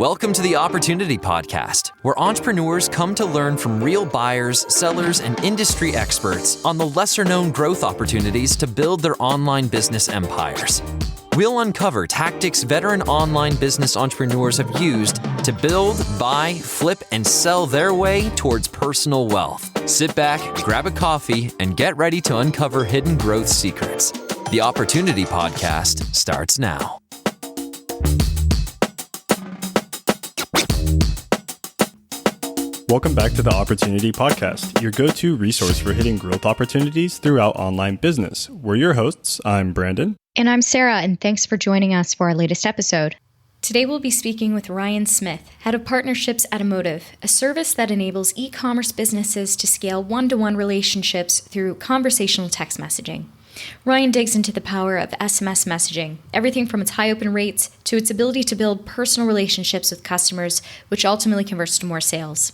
Welcome to the Opportunity Podcast, where entrepreneurs come to learn from real buyers, sellers, and industry experts on the lesser-known growth opportunities to build their online business empires. We'll uncover tactics veteran online business entrepreneurs have used to build, buy, flip, and sell their way towards personal wealth. Sit back, grab a coffee, and get ready to uncover hidden growth secrets. The Opportunity Podcast starts now. Welcome back to the Opportunity Podcast, your go-to resource for hitting growth opportunities throughout online business. We're your hosts. I'm Brandon. And I'm Sarah, and thanks for joining us for our latest episode. Today we'll be speaking with Ryan Smith, Head of Partnerships at Emotive, a service that enables e-commerce businesses to scale one-to-one relationships through conversational text messaging. Ryan digs into the power of SMS messaging, everything from its high open rates to its ability to build personal relationships with customers, which ultimately converts to more sales.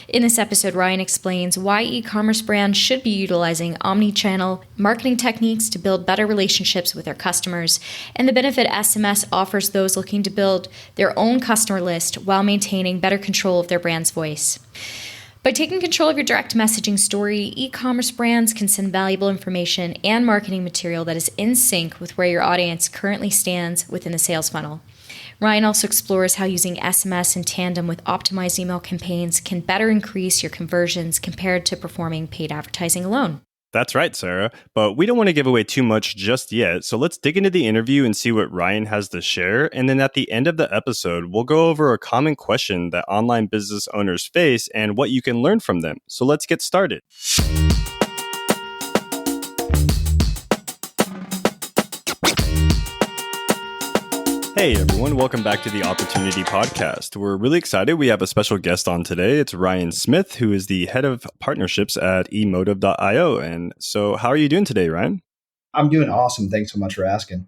In this episode, Ryan explains why e-commerce brands should be utilizing omni-channel marketing techniques to build better relationships with their customers, and the benefit SMS offers those looking to build their own customer list while maintaining better control of their brand's voice. By taking control of your direct messaging story, e-commerce brands can send valuable information and marketing material that is in sync with where your audience currently stands within the sales funnel. Ryan also explores how using SMS in tandem with optimized email campaigns can better increase your conversions compared to performing paid advertising alone. That's right, Sarah. But we don't want to give away too much just yet, so let's dig into the interview and see what Ryan has to share. And then at the end of the episode, we'll go over a common question that online business owners face and what you can learn from them. So let's get started. Hey everyone, welcome back to the Opportunity Podcast. We're really excited. We have a special guest on today. It's Ryan Smith, who is the head of partnerships at emotive.io. And so how are you doing today, Ryan? I'm doing awesome. Thanks so much for asking.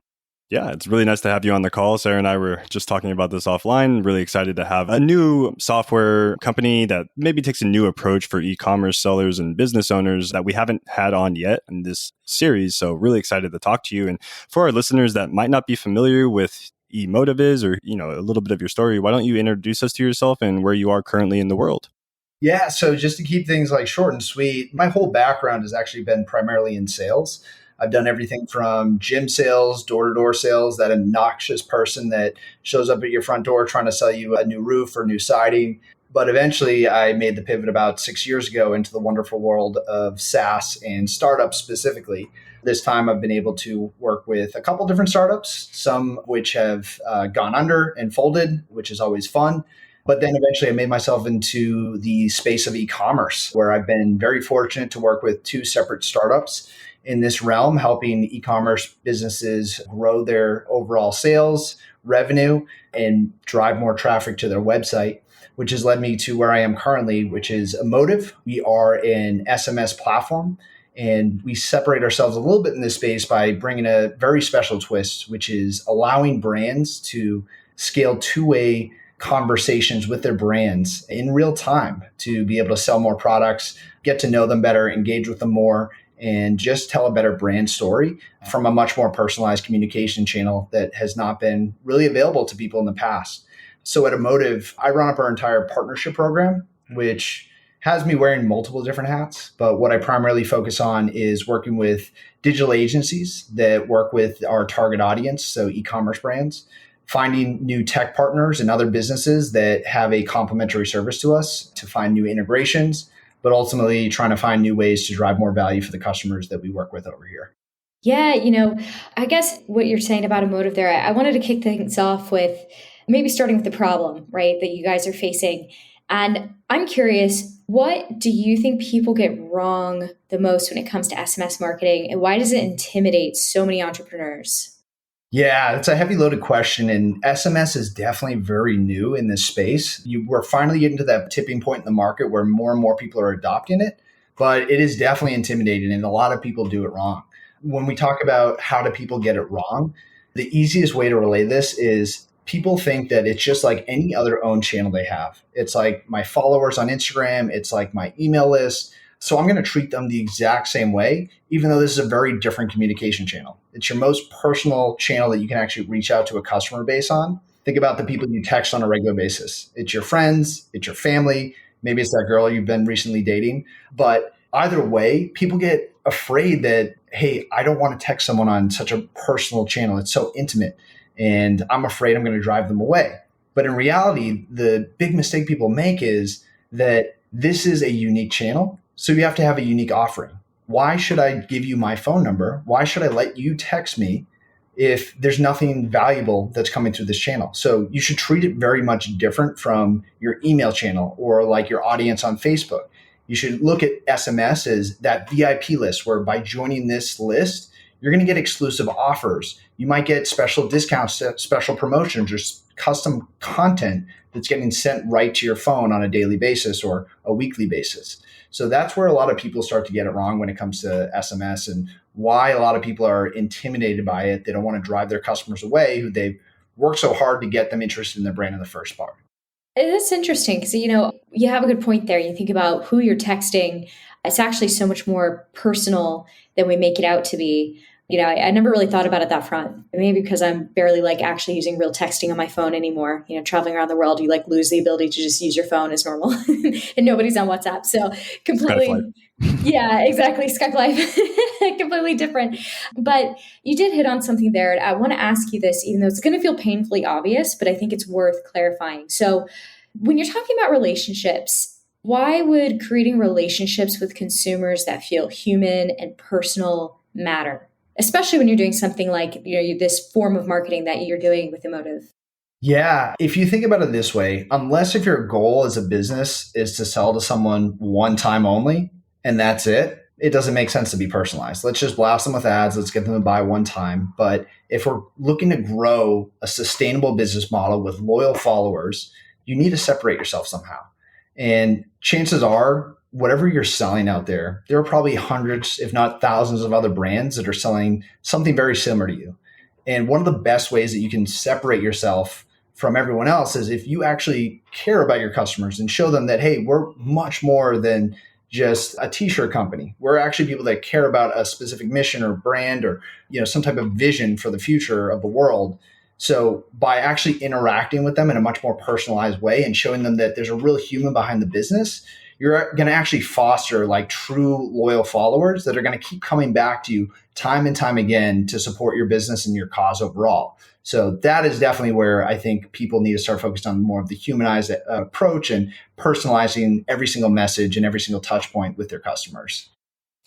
Yeah, it's really nice to have you on the call. Sarah and I were just talking about this offline. Really excited to have a new software company that maybe takes a new approach for e-commerce sellers and business owners that we haven't had on yet in this series. So really excited to talk to you. And for our listeners that might not be familiar with Emotive is, or a little bit of your story, why don't you introduce us to yourself and where you are currently in the world? Yeah, so just to keep things short and sweet, my whole background has actually been primarily in sales. I've done everything from gym sales, door-to-door sales, that obnoxious person that shows up at your front door trying to sell you a new roof or new siding. But eventually I made the pivot about 6 years ago into the wonderful world of SaaS and startups specifically. This time I've been able to work with a couple different startups, some which have gone under and folded, which is always fun. But then eventually I made myself into the space of e-commerce, where I've been very fortunate to work with two separate startups in this realm, helping e-commerce businesses grow their overall sales, revenue, and drive more traffic to their website, which has led me to where I am currently, which is Emotive. We are an SMS platform, and we separate ourselves a little bit in this space by bringing a very special twist, which is allowing brands to scale two-way conversations with their brands in real time to be able to sell more products, get to know them better, engage with them more, and just tell a better brand story from a much more personalized communication channel that has not been really available to people in the past. So at Emotive, I run up our entire partnership program, which has me wearing multiple different hats. But what I primarily focus on is working with digital agencies that work with our target audience, so e-commerce brands, finding new tech partners and other businesses that have a complementary service to us to find new integrations, but ultimately trying to find new ways to drive more value for the customers that we work with over here. Yeah, I guess what you're saying about Emotive there, I wanted to kick things off with maybe starting with the problem, right, that you guys are facing. And I'm curious, what do you think people get wrong the most when it comes to SMS marketing? And why does it intimidate so many entrepreneurs? Yeah, it's a heavy loaded question. And SMS is definitely very new in this space. We're finally getting to that tipping point in the market where more and more people are adopting it. But it is definitely intimidating, and a lot of people do it wrong. When we talk about how do people get it wrong, the easiest way to relay this is people think that it's just like any other own channel they have. It's like my followers on Instagram. It's like my email list. So I'm going to treat them the exact same way, even though this is a very different communication channel. It's your most personal channel that you can actually reach out to a customer base on. Think about the people you text on a regular basis. It's your friends, it's your family, maybe it's that girl you've been recently dating. But either way, people get afraid that, hey, I don't want to text someone on such a personal channel. It's so intimate. And I'm afraid I'm going to drive them away. But in reality, the big mistake people make is that this is a unique channel. So you have to have a unique offering. Why should I give you my phone number? Why should I let you text me if there's nothing valuable that's coming through this channel? So you should treat it very much different from your email channel or like your audience on Facebook. You should look at SMS as that VIP list where by joining this list, you're going to get exclusive offers. You might get special discounts, special promotions, or custom content that's getting sent right to your phone on a daily basis or a weekly basis. So that's where a lot of people start to get it wrong when it comes to SMS, and why a lot of people are intimidated by it. They don't want to drive their customers away who they've worked so hard to get them interested in their brand in the first part. That's interesting because, you have a good point there. You think about who you're texting. It's actually so much more personal than we make it out to be. I never really thought about it that front. Maybe because I'm barely actually using real texting on my phone anymore. Traveling around the world, you lose the ability to just use your phone as normal and nobody's on WhatsApp. So completely, yeah, exactly. Skype Live, completely different. But you did hit on something there. I want to ask you this, even though it's going to feel painfully obvious, but I think it's worth clarifying. So when you're talking about relationships, why would creating relationships with consumers that feel human and personal matter? Especially when you're doing something like, this form of marketing that you're doing with Emotive. Yeah. If you think about it this way, unless if your goal as a business is to sell to someone one time only, and that's it, it doesn't make sense to be personalized. Let's just blast them with ads. Let's get them to buy one time. But if we're looking to grow a sustainable business model with loyal followers, you need to separate yourself somehow. And chances are, whatever you're selling out there, there are probably hundreds, if not thousands of other brands that are selling something very similar to you. And one of the best ways that you can separate yourself from everyone else is if you actually care about your customers and show them that, hey, we're much more than just a t-shirt company. We're actually people that care about a specific mission or brand or, some type of vision for the future of the world. So by actually interacting with them in a much more personalized way and showing them that there's a real human behind the business, you're going to actually foster true loyal followers that are going to keep coming back to you time and time again to support your business and your cause overall. So that is definitely where I think people need to start focused on more of the humanized approach and personalizing every single message and every single touch point with their customers.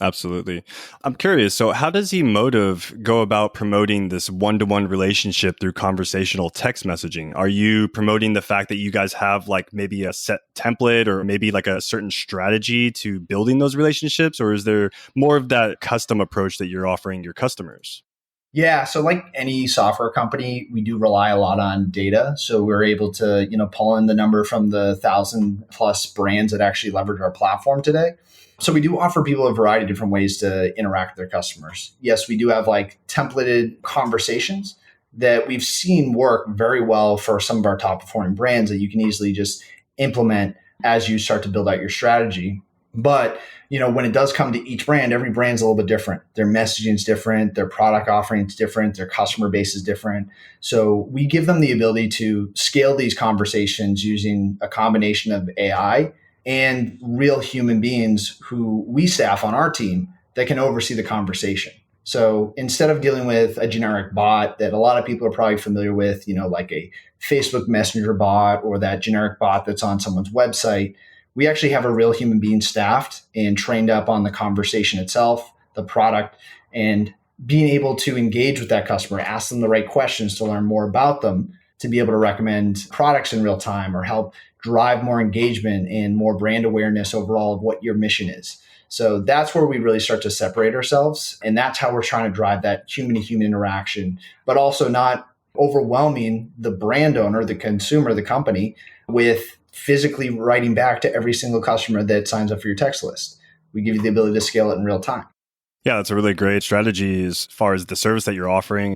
Absolutely. I'm curious. So how does Emotive go about promoting this one-to-one relationship through conversational text messaging? Are you promoting the fact that you guys have maybe a set template or maybe a certain strategy to building those relationships? Or is there more of that custom approach that you're offering your customers? Yeah. So like any software company, we do rely a lot on data. So we're able to, pull in the number from the 1,000+ brands that actually leverage our platform today. So we do offer people a variety of different ways to interact with their customers. Yes, we do have templated conversations that we've seen work very well for some of our top performing brands that you can easily just implement as you start to build out your strategy. But, when it does come to each brand, every brand's a little bit different. Their messaging is different. Their product offering is different. Their customer base is different. So we give them the ability to scale these conversations using a combination of AI and real human beings who we staff on our team that can oversee the conversation. So instead of dealing with a generic bot that a lot of people are probably familiar with, like a Facebook Messenger bot or that generic bot that's on someone's website, we actually have a real human being staffed and trained up on the conversation itself, the product, and being able to engage with that customer, ask them the right questions to learn more about them, to be able to recommend products in real time or help drive more engagement and more brand awareness overall of what your mission is. So that's where we really start to separate ourselves. And that's how we're trying to drive that human to human interaction, but also not overwhelming the brand owner, the consumer, the company with physically writing back to every single customer that signs up for your text list. We give you the ability to scale it in real time. Yeah, that's a really great strategy as far as the service that you're offering.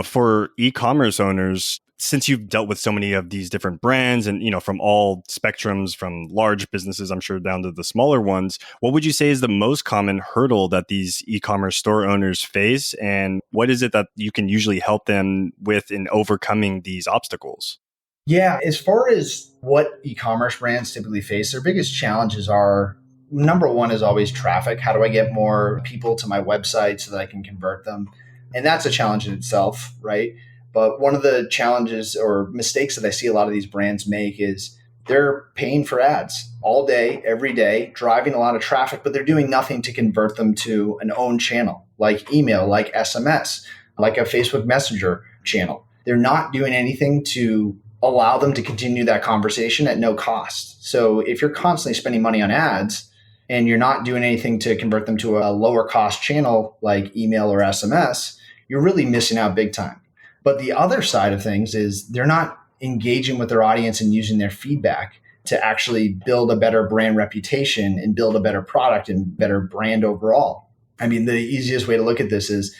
For e-commerce owners, since you've dealt with so many of these different brands and, from all spectrums, from large businesses, I'm sure, down to the smaller ones, what would you say is the most common hurdle that these e-commerce store owners face? And what is it that you can usually help them with in overcoming these obstacles? Yeah, as far as what e-commerce brands typically face, their biggest challenges are number one is always traffic. How do I get more people to my website so that I can convert them? And that's a challenge in itself, right? But one of the challenges or mistakes that I see a lot of these brands make is they're paying for ads all day, every day, driving a lot of traffic, but they're doing nothing to convert them to an own channel, like email, like SMS, like a Facebook Messenger channel. They're not doing anything to allow them to continue that conversation at no cost. So if you're constantly spending money on ads and you're not doing anything to convert them to a lower cost channel like email or SMS, you're really missing out big time. But the other side of things is they're not engaging with their audience and using their feedback to actually build a better brand reputation and build a better product and better brand overall. I mean, the easiest way to look at this is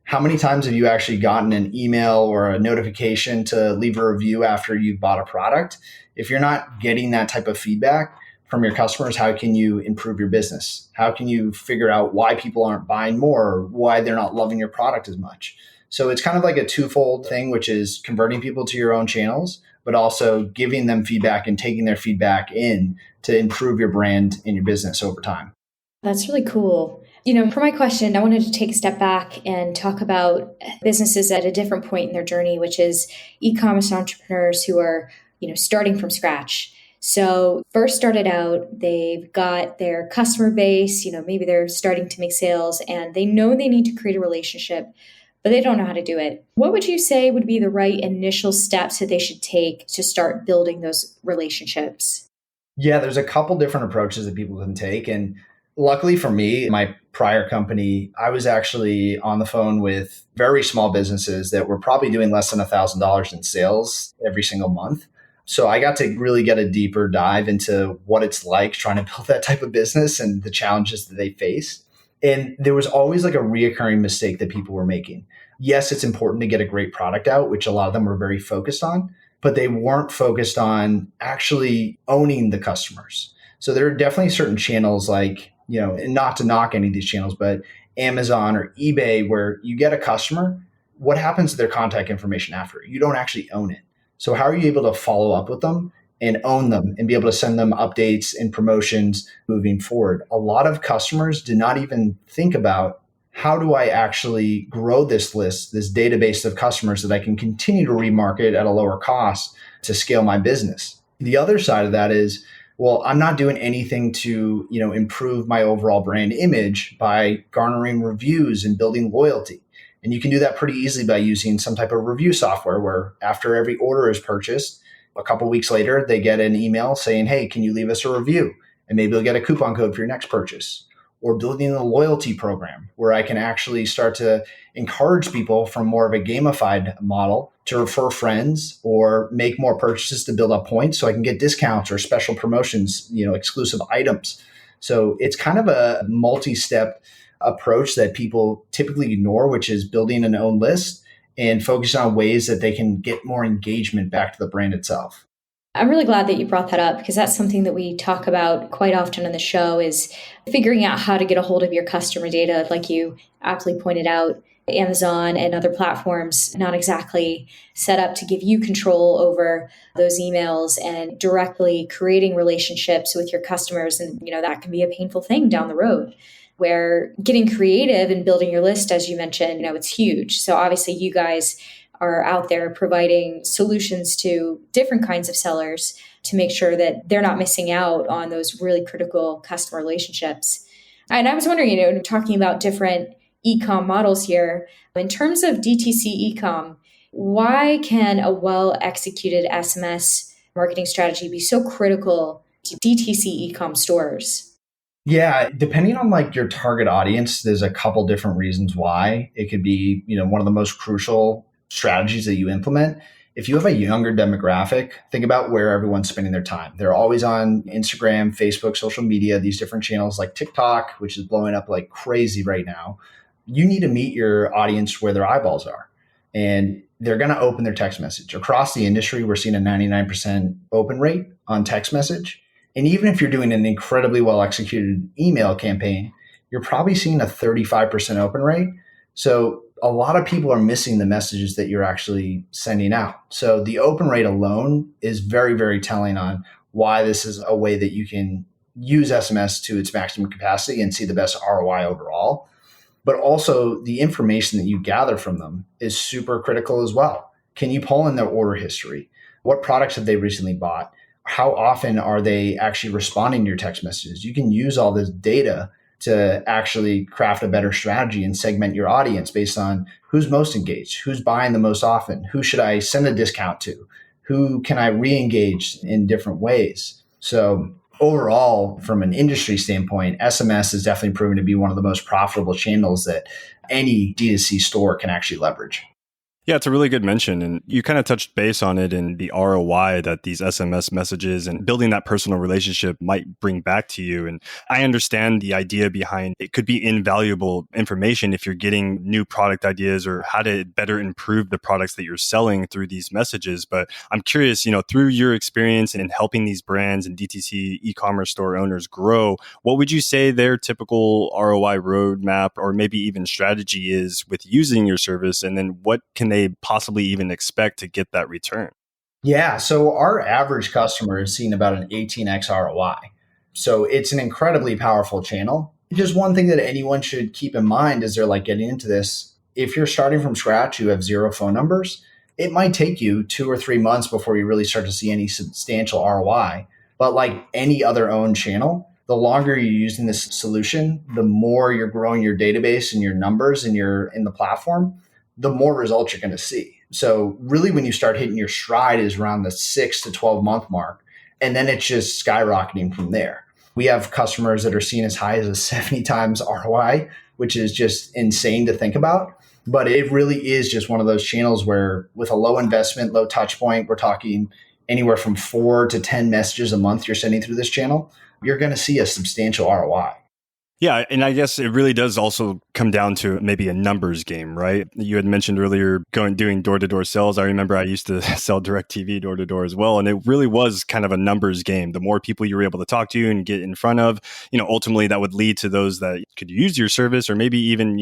how many times have you actually gotten an email or a notification to leave a review after you've bought a product? If you're not getting that type of feedback from your customers, how can you improve your business? How can you figure out why people aren't buying more or why they're not loving your product as much? So it's kind of like a twofold thing, which is converting people to your own channels, but also giving them feedback and taking their feedback in to improve your brand and your business over time. That's really cool. For my question, I wanted to take a step back and talk about businesses at a different point in their journey, which is e-commerce entrepreneurs who are, starting from scratch. So first started out, they've got their customer base, maybe they're starting to make sales and they know they need to create a relationship, but they don't know how to do it. What would you say would be the right initial steps that they should take to start building those relationships? Yeah, there's a couple different approaches that people can take. And luckily for me, my prior company, I was actually on the phone with very small businesses that were probably doing less than $1,000 in sales every single month. So I got to really get a deeper dive into what it's like trying to build that type of business and the challenges that they face. And there was always like a reoccurring mistake that people were making. Yes, it's important to get a great product out, which a lot of them were very focused on, but they weren't focused on actually owning the customers. So there are definitely certain channels like, and not to knock any of these channels, but Amazon or eBay, where you get a customer, what happens to their contact information after? You don't actually own it. So how are you able to follow up with them and own them and be able to send them updates and promotions moving forward? A lot of customers do not even think about, how do I actually grow this list, this database of customers that I can continue to remarket at a lower cost to scale my business? The other side of that is, well, I'm not doing anything to, improve my overall brand image by garnering reviews and building loyalty. And you can do that pretty easily by using some type of review software where after every order is purchased, a couple of weeks later, they get an email saying, hey, can you leave us a review? And maybe they'll get a coupon code for your next purchase. Or building a loyalty program where I can actually start to encourage people from more of a gamified model to refer friends or make more purchases to build up points so I can get discounts or special promotions, exclusive items. So it's kind of a multi-step approach that people typically ignore, which is building an own list and focusing on ways that they can get more engagement back to the brand itself. I'm really glad that you brought that up because that's something that we talk about quite often on the show is figuring out how to get a hold of your customer data. Like you aptly pointed out, Amazon and other platforms not exactly set up to give you control over those emails and directly creating relationships with your customers. And, that can be a painful thing down the road where getting creative and building your list, as you mentioned, it's huge. So obviously you guys are out there providing solutions to different kinds of sellers to make sure that they're not missing out on those really critical customer relationships. And I was wondering, talking about different e-com models here, in terms of DTC e-com, why can a well-executed SMS marketing strategy be so critical to DTC e-com stores? Yeah, depending on your target audience, there's a couple different reasons why. It could be, one of the most crucial strategies that you implement. If you have a younger demographic, think about where everyone's spending their time. They're always on Instagram, Facebook, social media, these different channels like TikTok, which is blowing up like crazy right now. You need to meet your audience where their eyeballs are. And they're going to open their text message. Across the industry, we're seeing a 99% open rate on text message. And even if you're doing an incredibly well executed email campaign, you're probably seeing a 35% open rate. So a lot of people are missing the messages that you're actually sending out. So the open rate alone is very, very telling on why this is a way that you can use SMS to its maximum capacity and see the best ROI overall. But also the information that you gather from them is super critical as well. Can you pull in their order history? What products have they recently bought? How often are they actually responding to your text messages? You can use all this data to actually craft a better strategy and segment your audience based on who's most engaged, who's buying the most often, who should I send a discount to, who can I re-engage in different ways. So overall, from an industry standpoint, SMS is definitely proven to be one of the most profitable channels that any D2C store can actually leverage. Yeah, it's a really good mention. And you kind of touched base on it in the ROI that these SMS messages and building that personal relationship might bring back to you. And I understand the idea behind it could be invaluable information if you're getting new product ideas or how to better improve the products that you're selling through these messages. But I'm curious, through your experience in helping these brands and DTC e-commerce store owners grow, what would you say their typical ROI roadmap or maybe even strategy is with using your service? And then what can they possibly even expect to get that return? Yeah, so our average customer is seeing about an 18x ROI. So it's an incredibly powerful channel. Just one thing that anyone should keep in mind as they're getting into this, if you're starting from scratch, you have 0 phone numbers, it might take you 2 or 3 months before you really start to see any substantial ROI. But like any other owned channel, the longer you're using this solution, the more you're growing your database and your numbers and you're in the platform, the more results you're going to see. So really when you start hitting your stride is around the 6 to 12 month mark. And then it's just skyrocketing from there. We have customers that are seeing as high as a 70 times ROI, which is just insane to think about. But it really is just one of those channels where with a low investment, low touch point, we're talking anywhere from 4 to 10 messages a month you're sending through this channel, you're going to see a substantial ROI. Yeah, and I guess it really does also come down to maybe a numbers game, right? You had mentioned earlier doing door-to-door sales. I remember I used to sell DirecTV door-to-door as well, and it really was kind of a numbers game. The more people you were able to talk to and get in front of, ultimately that would lead to those that could use your service, or maybe even,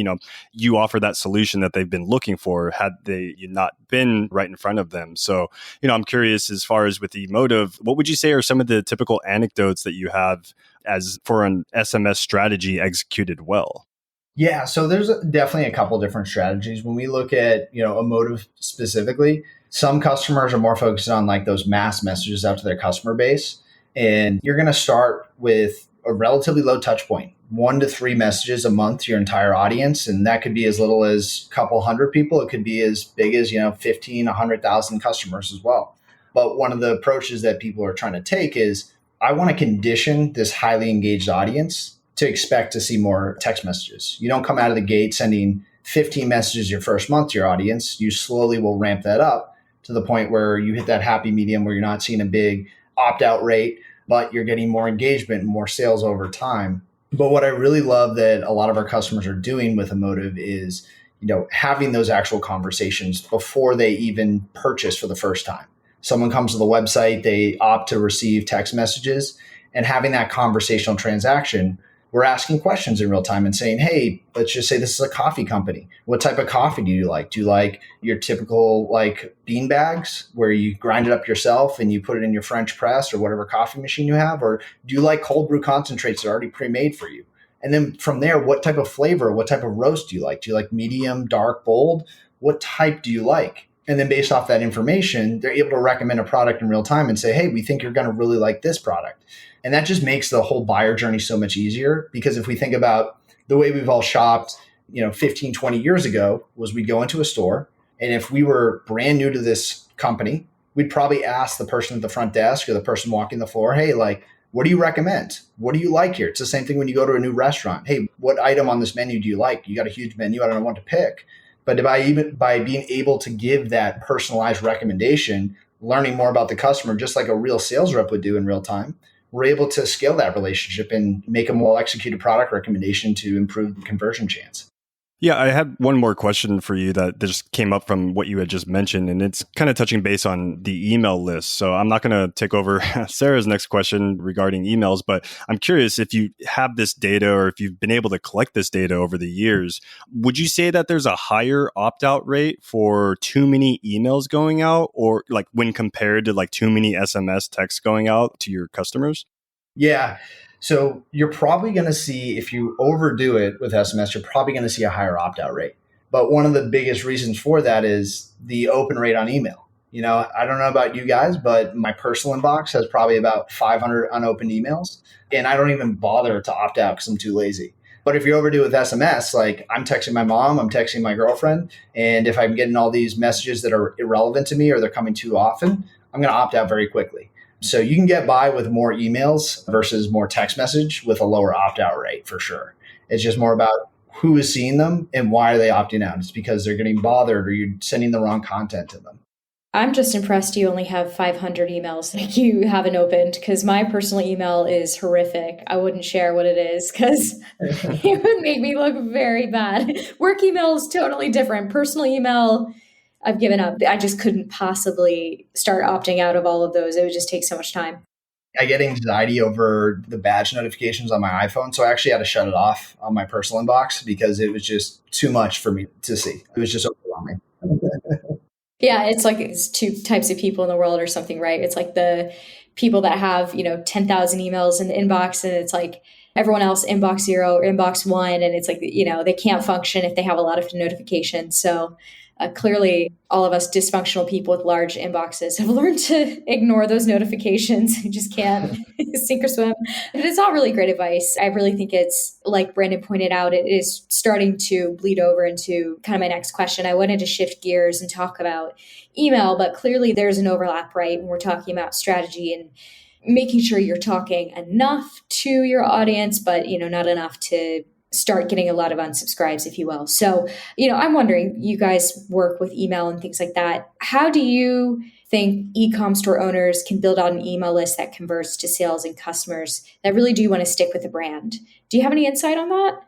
you offer that solution that they've been looking for had they not been right in front of them. So, I'm curious as far as with the Emotive, what would you say are some of the typical anecdotes that you have as for an SMS strategy executed well? Yeah, so there's definitely a couple different strategies. When we look at, Emotive specifically, some customers are more focused on those mass messages out to their customer base. And you're going to start with a relatively low touch point, 1 to 3 messages a month to your entire audience. And that could be as little as a couple hundred people. It could be as big as, 15, 100,000 customers as well. But one of the approaches that people are trying to take is, I want to condition this highly engaged audience to expect to see more text messages. You don't come out of the gate sending 15 messages your first month to your audience. You slowly will ramp that up to the point where you hit that happy medium where you're not seeing a big opt-out rate, but you're getting more engagement and more sales over time. But what I really love that a lot of our customers are doing with Emotive is, having those actual conversations before they even purchase for the first time. Someone comes to the website, they opt to receive text messages, and having that conversational transaction, we're asking questions in real time and saying, hey, let's just say this is a coffee company. What type of coffee do you like? Do you like your typical bean bags where you grind it up yourself and you put it in your French press or whatever coffee machine you have? Or do you like cold brew concentrates that are already pre-made for you? And then from there, what type of flavor, what type of roast do you like? Do you like medium, dark, bold? What type do you like? And then based off that information, they're able to recommend a product in real time and say, hey, we think you're going to really like this product. And that just makes the whole buyer journey so much easier. Because if we think about the way we've all shopped, 15, 20 years ago, was we'd go into a store. And if we were brand new to this company, we'd probably ask the person at the front desk or the person walking the floor, hey, what do you recommend? What do you like here? It's the same thing when you go to a new restaurant. Hey, what item on this menu do you like? You got a huge menu. I don't know what to pick. But by being able to give that personalized recommendation, learning more about the customer, just like a real sales rep would do in real time, we're able to scale that relationship and make a well-executed product recommendation to improve the conversion chance. Yeah, I had one more question for you that just came up from what you had just mentioned, and it's kind of touching base on the email list. So I'm not going to take over Sarah's next question regarding emails, but I'm curious if you have this data or if you've been able to collect this data over the years, would you say that there's a higher opt-out rate for too many emails going out, or like when compared to like too many SMS texts going out to your customers? Yeah. So you're probably going to see, if you overdo it with SMS, you're probably going to see a higher opt out rate. But one of the biggest reasons for that is the open rate on email. I don't know about you guys, but my personal inbox has probably about 500 unopened emails. And I don't even bother to opt out because I'm too lazy. But if you overdo it with SMS, like I'm texting my mom, I'm texting my girlfriend, and if I'm getting all these messages that are irrelevant to me or they're coming too often, I'm going to opt out very quickly. So you can get by with more emails versus more text message with a lower opt-out rate for sure. It's just more about who is seeing them and why are they opting out. It's because they're getting bothered or you're sending the wrong content to them. I'm just impressed you only have 500 emails that you haven't opened, because my personal email is horrific. I wouldn't share what it is because it would make me look very bad. Work email is totally different. Personal email, I've given up. I just couldn't possibly start opting out of all of those. It would just take so much time. I get anxiety over the badge notifications on my iPhone. So I actually had to shut it off on my personal inbox because it was just too much for me to see. It was just overwhelming. Yeah, it's like it's two types of people in the world or something, right? It's like the people that have, 10,000 emails in the inbox, and it's like everyone else inbox 0 or inbox 1. And it's like, they can't function if they have a lot of notifications. So clearly all of us dysfunctional people with large inboxes have learned to ignore those notifications. You just can't sink or swim. But it's all really great advice. I really think it's, like Brandon pointed out, it is starting to bleed over into kind of my next question. I wanted to shift gears and talk about email, but clearly there's an overlap, right? When we're talking about strategy and making sure you're talking enough to your audience, but not enough to start getting a lot of unsubscribes, if you will. So, I'm wondering, you guys work with email and things like that. How do you think e-com store owners can build out an email list that converts to sales and customers that really do want to stick with the brand? Do you have any insight on that?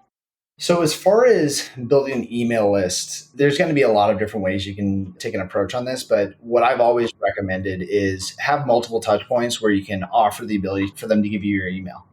So as far as building an email list, there's going to be a lot of different ways you can take an approach on this. But what I've always recommended is have multiple touch points where you can offer the ability for them to give you your email.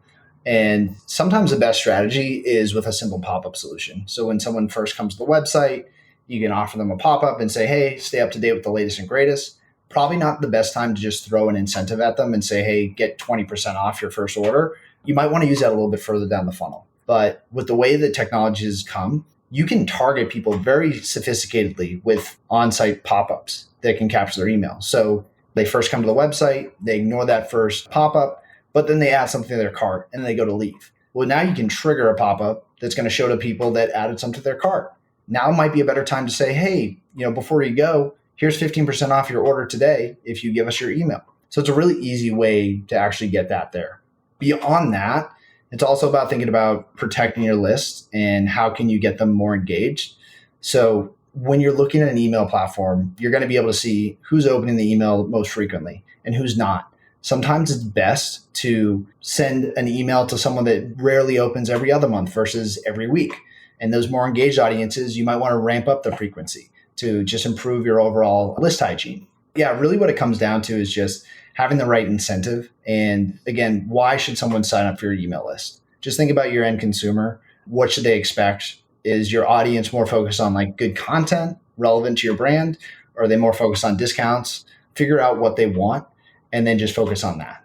And sometimes the best strategy is with a simple pop-up solution. So when someone first comes to the website, you can offer them a pop-up and say, hey, stay up to date with the latest and greatest. Probably not the best time to just throw an incentive at them and say, hey, get 20% off your first order. You might want to use that a little bit further down the funnel. But with the way that technology has come, you can target people very sophisticatedly with on-site pop-ups that can capture their email. So they first come to the website, they ignore that first pop-up, but then they add something to their cart and they go to leave. Well, now you can trigger a pop-up that's going to show to people that added something to their cart. Now might be a better time to say, hey, before you go, here's 15% off your order today if you give us your email. So it's a really easy way to actually get that there. Beyond that, it's also about thinking about protecting your list and how can you get them more engaged. So when you're looking at an email platform, you're going to be able to see who's opening the email most frequently and who's not. Sometimes it's best to send an email to someone that rarely opens every other month versus every week. And those more engaged audiences, you might want to ramp up the frequency to just improve your overall list hygiene. Yeah, really what it comes down to is just having the right incentive. And again, why should someone sign up for your email list? Just think about your end consumer. What should they expect? Is your audience more focused on like good content relevant to your brand? Or are they more focused on discounts? Figure out what they want and then just focus on that.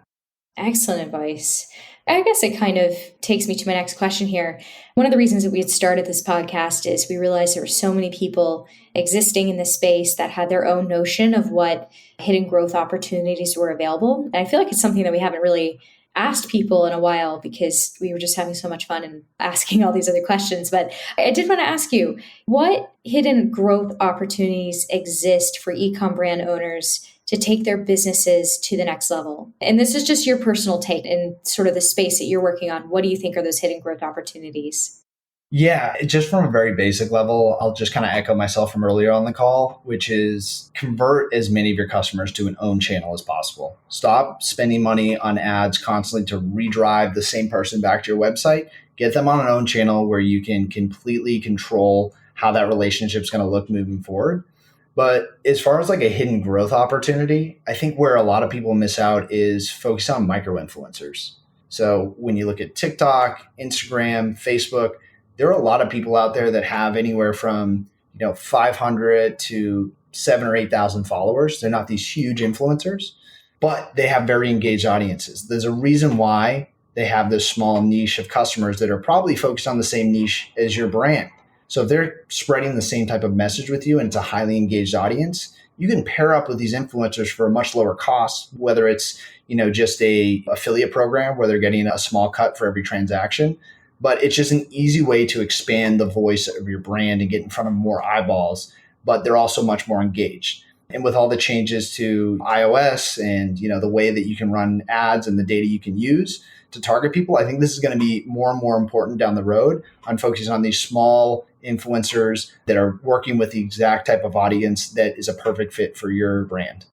Excellent advice. I guess it kind of takes me to my next question here. One of the reasons that we had started this podcast is we realized there were so many people existing in this space that had their own notion of what hidden growth opportunities were available. And I feel like it's something that we haven't really asked people in a while because we were just having so much fun and asking all these other questions. But I did want to ask you, what hidden growth opportunities exist for e-com brand owners to take their businesses to the next level? And this is just your personal take and sort of the space that you're working on. What do you think are those hidden growth opportunities? Yeah, just from a very basic level, I'll just kind of echo myself from earlier on the call, which is convert as many of your customers to an own channel as possible. Stop spending money on ads constantly to redrive the same person back to your website. Get them on an own channel where you can completely control how that relationship is going to look moving forward. But as far as like a hidden growth opportunity, I think where a lot of people miss out is focus on micro influencers. So when you look at TikTok, Instagram, Facebook, there are a lot of people out there that have anywhere from 500 to 7 or 8,000 followers. They're not these huge influencers, but they have very engaged audiences. There's a reason why they have this small niche of customers that are probably focused on the same niche as your brand. So if they're spreading the same type of message with you and it's a highly engaged audience, you can pair up with these influencers for a much lower cost, whether it's, just a affiliate program where they're getting a small cut for every transaction. But it's just an easy way to expand the voice of your brand and get in front of more eyeballs, but they're also much more engaged. And with all the changes to iOS and, the way that you can run ads and the data you can use to target people, I think this is going to be more and more important down the road on focusing on these small influencers that are working with the exact type of audience that is a perfect fit for your brand.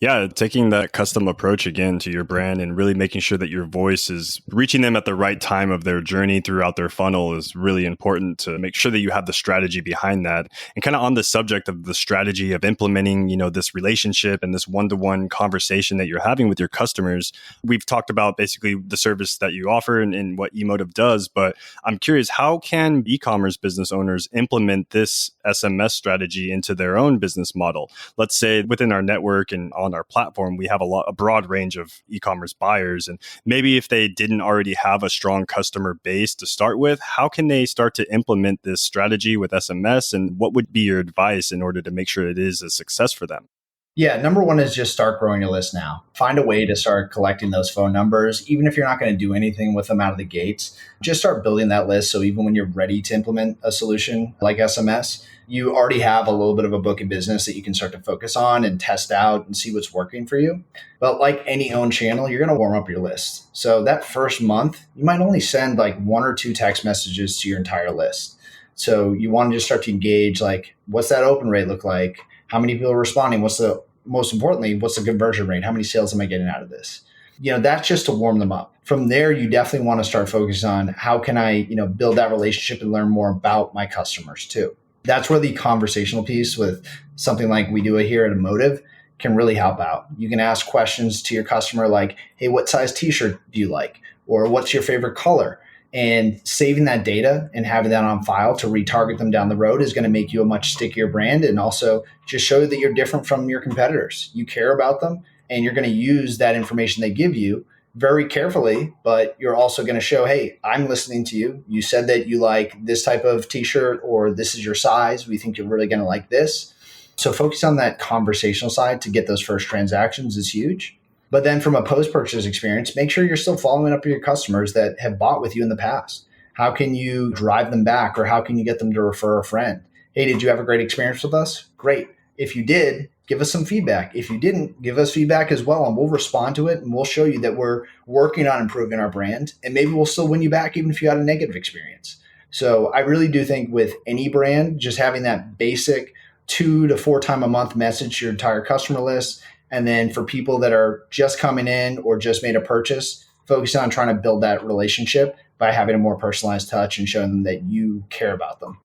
Yeah, taking that custom approach again to your brand and really making sure that your voice is reaching them at the right time of their journey throughout their funnel is really important to make sure that you have the strategy behind that. And kind of on the subject of the strategy of implementing, this relationship and this one-to-one conversation that you're having with your customers, we've talked about basically the service that you offer and what Emotive does, but I'm curious, how can e-commerce business owners implement this SMS strategy into their own business model? Let's say within our network and on our platform, we have a broad range of e-commerce buyers. And maybe if they didn't already have a strong customer base to start with, how can they start to implement this strategy with SMS? And what would be your advice in order to make sure it is a success for them? Yeah, number one is just start growing your list now. Find a way to start collecting those phone numbers, even if you're not going to do anything with them out of the gates. Just start building that list. So even when you're ready to implement a solution like SMS, you already have a little bit of a book of business that you can start to focus on and test out and see what's working for you. But like any owned channel, you're going to warm up your list. So that first month, you might only send like 1 or 2 text messages to your entire list. So you want to just start to engage, like, what's that open rate look like? How many people are responding? Most importantly, what's the conversion rate? How many sales am I getting out of this? That's just to warm them up. From there, you definitely want to start focusing on how can I, build that relationship and learn more about my customers too. That's where the conversational piece with something like we do here at Emotive can really help out. You can ask questions to your customer like, hey, what size t-shirt do you like? Or what's your favorite color? And saving that data and having that on file to retarget them down the road is going to make you a much stickier brand and also just show that you're different from your competitors. You care about them and you're going to use that information they give you very carefully, but you're also going to show, hey, I'm listening to you. You said that you like this type of t-shirt or this is your size. We think you're really going to like this. So focus on that conversational side to get those first transactions is huge. But then from a post-purchase experience, make sure you're still following up with your customers that have bought with you in the past. How can you drive them back or how can you get them to refer a friend? Hey, did you have a great experience with us? Great. If you did, give us some feedback. If you didn't, give us feedback as well, and we'll respond to it and we'll show you that we're working on improving our brand. And maybe we'll still win you back even if you had a negative experience. So I really do think with any brand, just having that basic 2 to 4 times a month message to your entire customer list. And then for people that are just coming in or just made a purchase, focus on trying to build that relationship by having a more personalized touch and showing them that you care about them.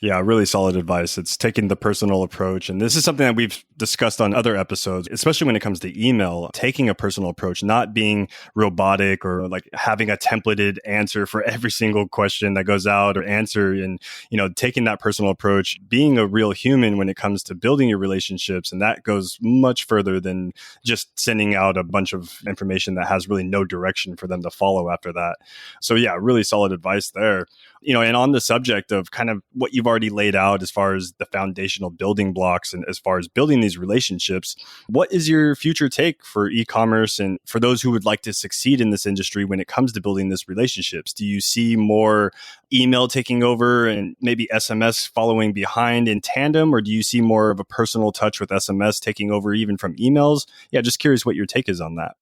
Yeah, really solid advice. It's taking the personal approach. And this is something that we've discussed on other episodes, especially when it comes to email, taking a personal approach, not being robotic or like having a templated answer for every single question that goes out or answer. And, taking that personal approach, being a real human when it comes to building your relationships. And that goes much further than just sending out a bunch of information that has really no direction for them to follow after that. So yeah, really solid advice there. And on the subject of kind of what you've already laid out as far as the foundational building blocks and as far as building these relationships, what is your future take for e-commerce and for those who would like to succeed in this industry when it comes to building these relationships? Do you see more email taking over and maybe SMS following behind in tandem, or do you see more of a personal touch with SMS taking over even from emails? Yeah, just curious what your take is on that.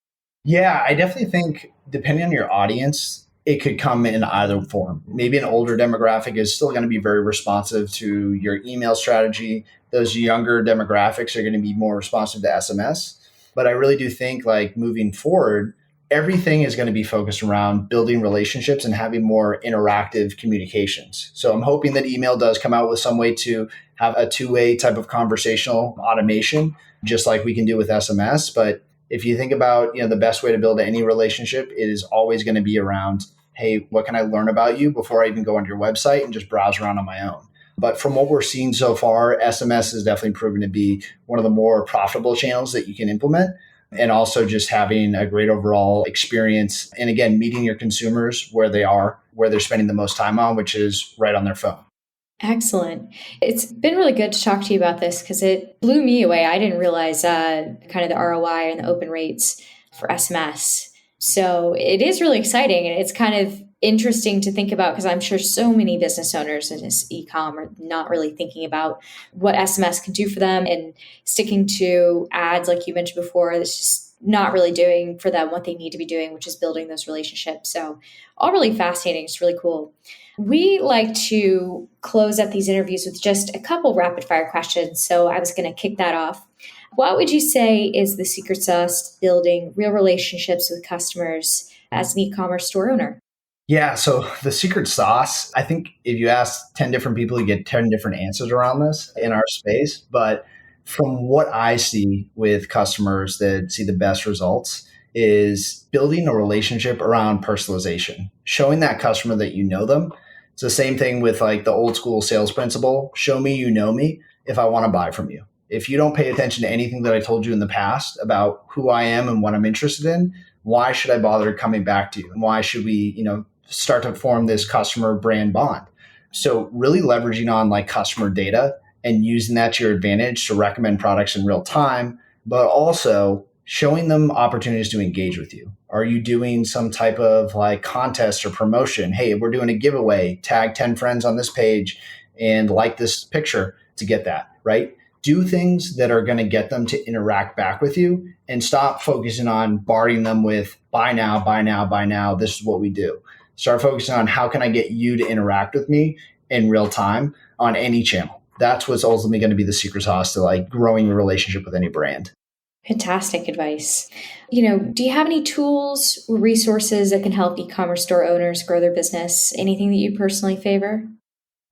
Yeah, I definitely think depending on your audience, it could come in either form. Maybe an older demographic is still going to be very responsive to your email strategy. Those younger demographics are going to be more responsive to SMS. But I really do think like moving forward, everything is going to be focused around building relationships and having more interactive communications. So I'm hoping that email does come out with some way to have a two-way type of conversational automation, just like we can do with SMS. But if you think about, the best way to build any relationship, it is always going to be around, hey, what can I learn about you before I even go onto your website and just browse around on my own? But from what we're seeing so far, SMS is definitely proven to be one of the more profitable channels that you can implement. And also just having a great overall experience. And again, meeting your consumers where they are, where they're spending the most time on, which is right on their phone. Excellent. It's been really good to talk to you about this because it blew me away. I didn't realize kind of the ROI and the open rates for SMS. So it is really exciting. And it's kind of interesting to think about because I'm sure so many business owners in this e-com are not really thinking about what SMS can do for them and sticking to ads, like you mentioned before, that's just not really doing for them what they need to be doing, which is building those relationships. So all really fascinating. It's really cool. We like to close up these interviews with just a couple rapid fire questions. So I was going to kick that off. What would you say is the secret sauce to building real relationships with customers as an e-commerce store owner? Yeah, so the secret sauce, I think if you ask 10 different people, you get 10 different answers around this in our space. But from what I see with customers that see the best results is building a relationship around personalization, showing that customer that you know them. It's the same thing with like the old school sales principle. Show me you know me if I want to buy from you. If you don't pay attention to anything that I told you in the past about who I am and what I'm interested in, why should I bother coming back to you? And why should we, start to form this customer brand bond? So really leveraging on like customer data and using that to your advantage to recommend products in real time, but also showing them opportunities to engage with you. Are you doing some type of like contest or promotion? Hey, we're doing a giveaway, tag 10 friends on this page and like this picture to get that, right? Do things that are going to get them to interact back with you and stop focusing on bombarding them with buy now, buy now, buy now. This is what we do. Start focusing on how can I get you to interact with me in real time on any channel. That's what's ultimately going to be the secret sauce to like growing your relationship with any brand. Fantastic advice. Do you have any tools or resources that can help e-commerce store owners grow their business? Anything that you personally favor?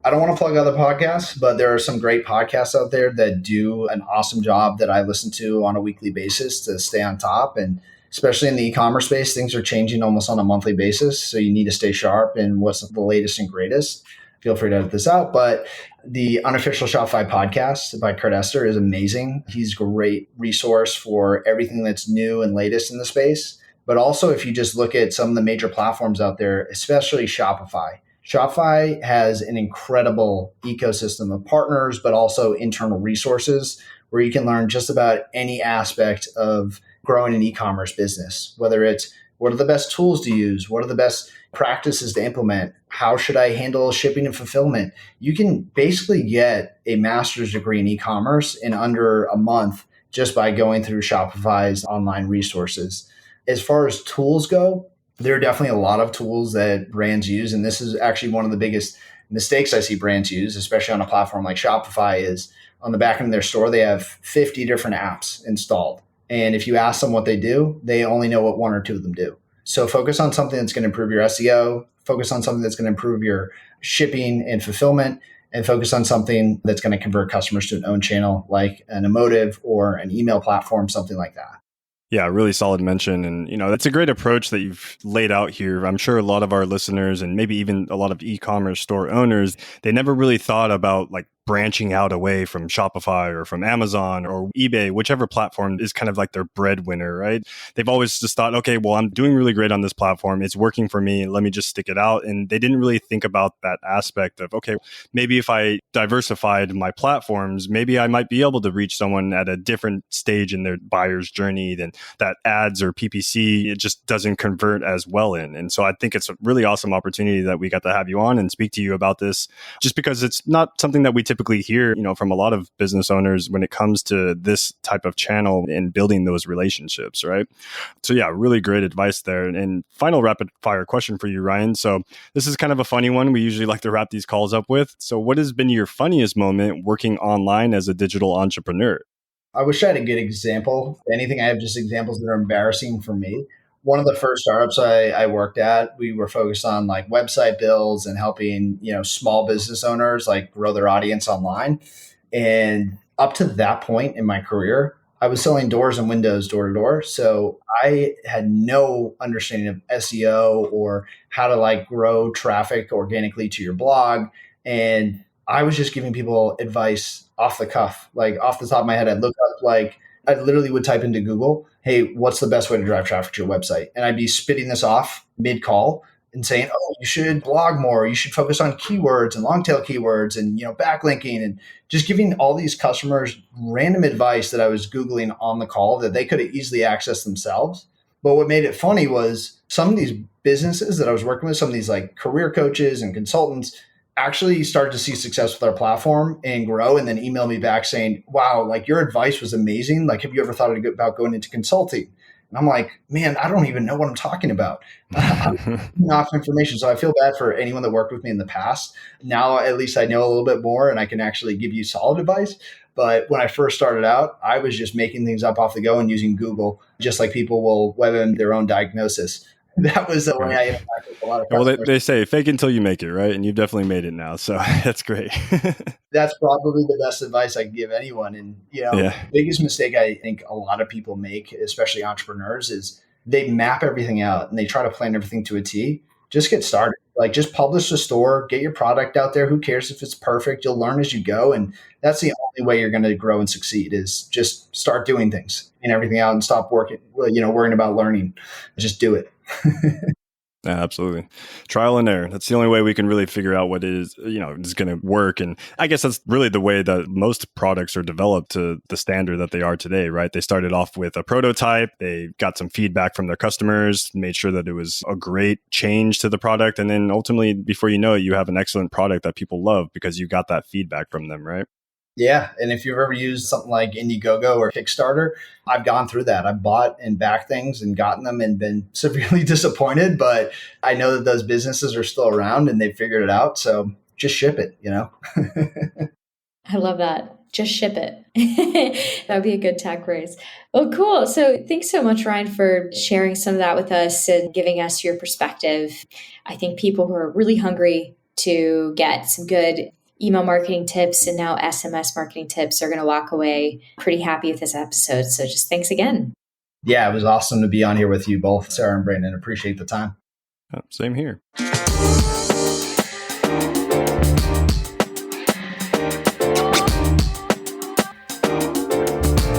I don't want to plug other podcasts, but there are some great podcasts out there that do an awesome job that I listen to on a weekly basis to stay on top. And especially in the e-commerce space, things are changing almost on a monthly basis. So you need to stay sharp in what's the latest and greatest. Feel free to edit this out. But the Unofficial Shopify podcast by Kurt Esther is amazing. He's a great resource for everything that's new and latest in the space. But also, if you just look at some of the major platforms out there, especially Shopify, Shopify has an incredible ecosystem of partners, but also internal resources where you can learn just about any aspect of growing an e-commerce business, whether it's what are the best tools to use, what are the best practices to implement, how should I handle shipping and fulfillment. You can basically get a master's degree in e-commerce in under a month just by going through Shopify's online resources. As far as tools go, there are definitely a lot of tools that brands use. And this is actually one of the biggest mistakes I see brands use, especially on a platform like Shopify, is on the back end of their store, they have 50 different apps installed. And if you ask them what they do, they only know what one or two of them do. So focus on something that's going to improve your SEO, focus on something that's going to improve your shipping and fulfillment, and focus on something that's going to convert customers to an own channel like an emotive or an email platform, something like that. Yeah, really solid mention. And, that's a great approach that you've laid out here. I'm sure a lot of our listeners and maybe even a lot of e-commerce store owners, they never really thought about like branching out away from Shopify or from Amazon or eBay, whichever platform is kind of like their breadwinner, right? They've always just thought, okay, well, I'm doing really great on this platform. It's working for me. Let me just stick it out. And they didn't really think about that aspect of, okay, maybe if I diversified my platforms, maybe I might be able to reach someone at a different stage in their buyer's journey than that ads or PPC, it just doesn't convert as well in. And so I think it's a really awesome opportunity that we got to have you on and speak to you about this, just because it's not something that we typically hear, from a lot of business owners when it comes to this type of channel and building those relationships, right? So yeah, really great advice there. And final rapid fire question for you, Ryan. So this is kind of a funny one. We usually like to wrap these calls up with. So what has been your funniest moment working online as a digital entrepreneur? I wish I had a good example. If anything, I have just examples that are embarrassing for me. one of the first startups I worked at, we were focused on like website builds and helping, small business owners like grow their audience online. And up to that point in my career, I was selling doors and windows door to door. So I had no understanding of SEO or how to like grow traffic organically to your blog. And I was just giving people advice off the cuff, like off the top of my head. I'd look up, like, I literally would type into Google, hey, what's the best way to drive traffic to your website? And I'd be spitting this off mid call and saying, oh, you should blog more. You should focus on keywords and long tail keywords and, backlinking, and just giving all these customers random advice that I was Googling on the call that they could have easily accessed themselves. But what made it funny was some of these businesses that I was working with, some of these like career coaches and consultants, actually started to see success with our platform and grow, and then email me back saying, wow, like your advice was amazing. Like, have you ever thought about going into consulting? And I'm like, man, I don't even know what I'm talking about. I'm giving off information. So I feel bad for anyone that worked with me in the past. Now, at least I know a little bit more and I can actually give you solid advice. But when I first started out, I was just making things up off the go and using Google, just like people will web in their own diagnosis. That was the way I interacted with a lot of customers. Well, they say fake until you make it, right? And you've definitely made it now. So that's great. That's probably the best advice I can give anyone. And, the biggest mistake I think a lot of people make, especially entrepreneurs, is they map everything out and they try to plan everything to a T. Just get started. Like, just publish the store, get your product out there. Who cares if it's perfect? You'll learn as you go. And that's the only way you're going to grow and succeed, is just start doing things and everything out and stop worrying about learning. Just do it. Yeah, absolutely. Trial and error. That's the only way we can really figure out what is going to work. And I guess that's really the way that most products are developed to the standard that they are today, right? They started off with a prototype. They got some feedback from their customers, made sure that it was a great change to the product. And then ultimately, before you know it, you have an excellent product that people love because you got that feedback from them, right? Yeah. And if you've ever used something like Indiegogo or Kickstarter, I've gone through that. I've bought and backed things and gotten them and been severely disappointed. But I know that those businesses are still around and they've figured it out. So just ship it, I love that. Just ship it. That would be a good tag phrase. Well, cool. So thanks so much, Ryan, for sharing some of that with us and giving us your perspective. I think people who are really hungry to get some good email marketing tips and now SMS marketing tips are going to walk away pretty happy with this episode. So just thanks again. Yeah, it was awesome to be on here with you both, Sarah and Brandon. Appreciate the time. Same here.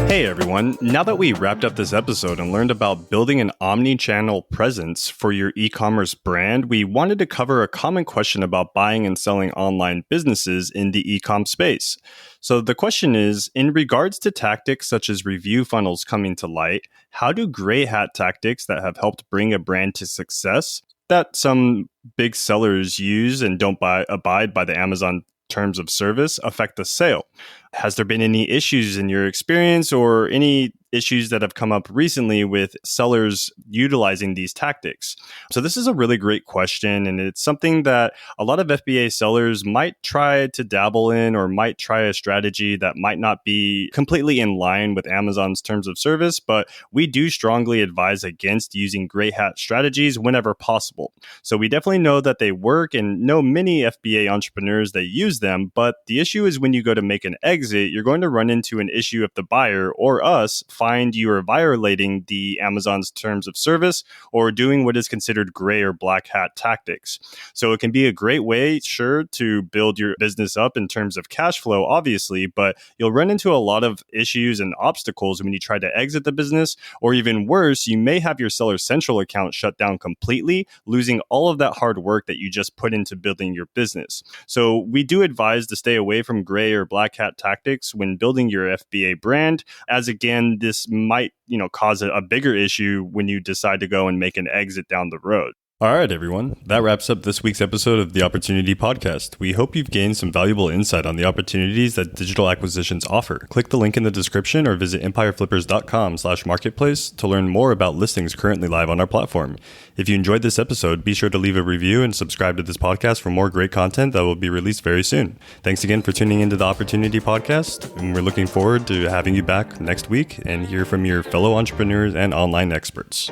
Hey everyone, now that we wrapped up this episode and learned about building an omni-channel presence for your e-commerce brand, we wanted to cover a common question about buying and selling online businesses in the e-com space. So the question is, in regards to tactics such as review funnels coming to light, how do gray hat tactics that have helped bring a brand to success that some big sellers use and don't abide by the Amazon terms of service affect the sale? Has there been any issues in your experience or any issues that have come up recently with sellers utilizing these tactics? So this is a really great question, and it's something that a lot of FBA sellers might try to dabble in or might try a strategy that might not be completely in line with Amazon's terms of service, but we do strongly advise against using gray hat strategies whenever possible. So we definitely know that they work and know many FBA entrepreneurs that use them, but the issue is when you go to make an exit, you're going to run into an issue if the buyer or us find you are violating the Amazon's terms of service or doing what is considered gray or black hat tactics. So it can be a great way, sure, to build your business up in terms of cash flow, obviously, but you'll run into a lot of issues and obstacles when you try to exit the business, or even worse, you may have your Seller Central account shut down completely, losing all of that hard work that you just put into building your business. So we do advise to stay away from gray or black hat tactics when building your FBA brand, as again, this might, cause a bigger issue when you decide to go and make an exit down the road. All right, everyone. That wraps up this week's episode of the Opportunity Podcast. We hope you've gained some valuable insight on the opportunities that digital acquisitions offer. Click the link in the description or visit empireflippers.com/marketplace to learn more about listings currently live on our platform. If you enjoyed this episode, be sure to leave a review and subscribe to this podcast for more great content that will be released very soon. Thanks again for tuning into the Opportunity Podcast, and we're looking forward to having you back next week and hear from your fellow entrepreneurs and online experts.